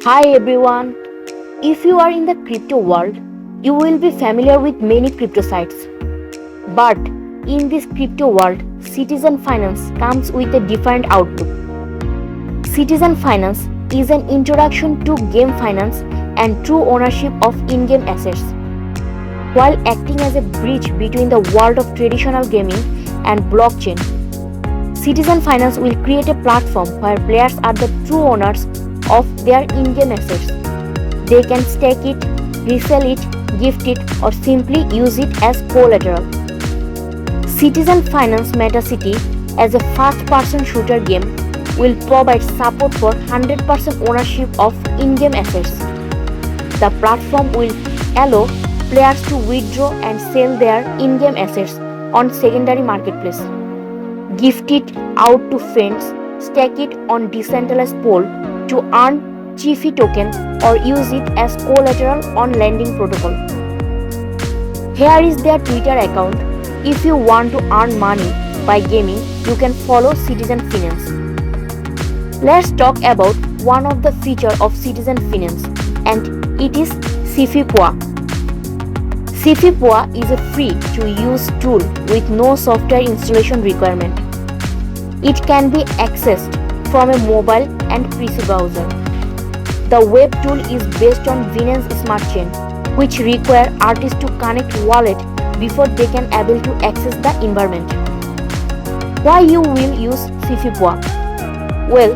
Hi everyone. If you are in the crypto world, you will be familiar with many crypto sites. But in this crypto world, citizen finance comes with a different outlook. Citizen finance is an introduction to game finance and true ownership of in-game assets, while acting as a bridge between the world of traditional gaming and blockchain. Citizen finance will create a platform where players are the true owners of their in-game assets. They can stake it, resell it, gift it, or simply use it as collateral. Citizen Finance MetaCity, as a first-person shooter game, will provide support for 100% ownership of in-game assets. The platform will allow players to withdraw and sell their in-game assets on secondary marketplace, gift it out to friends, stake it on decentralized pool to earn Chiefy token, or use it as collateral on lending protocol. Here is their Twitter account. If you want to earn money by gaming, you can follow Citizen Finance. Let's talk about one of the features of Citizen Finance, and it is CeFi-Poa. CeFi-Poa is a free-to-use tool with no software installation requirement. It can be accessed from a mobile and PC browser. The web tool is based on Binance Smart Chain, which require artists to connect wallet before they can able to access the environment. Why you will use CeFi-Poa? Well,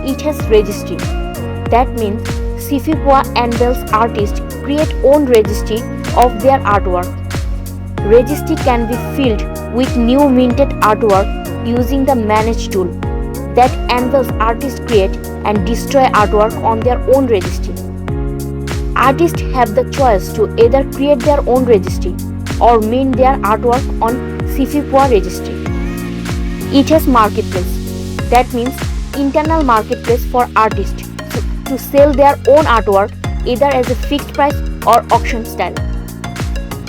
it has registry. That means CeFi-Poa enables artists create own registry of their artwork. Registry can be filled with new minted artwork using the manage tool that enables artists create and destroy artwork on their own registry. Artists have the choice to either create their own registry or mint their artwork on CeFi-Poa registry. It has marketplace. That means internal marketplace for artists to sell their own artwork either as a fixed price or auction style.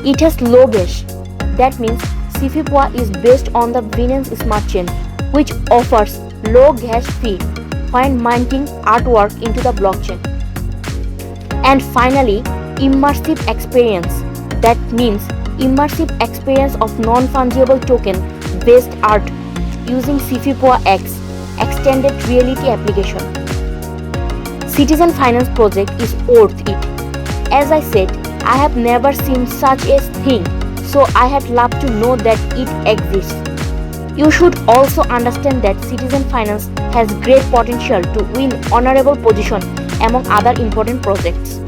It has low gas. That means CeFi-Poa is based on the Binance Smart Chain, which offers low gas fee when minting artwork into the blockchain. And finally, immersive experience. That means immersive experience of non-fungible token based art using CeFi-Poa X extended reality application. Citizen Finance project is worth it. As I said, I have never seen such a thing, so I had loved to know that it exists. You should also understand that Citizen Finance has great potential to win honorable position among other important projects.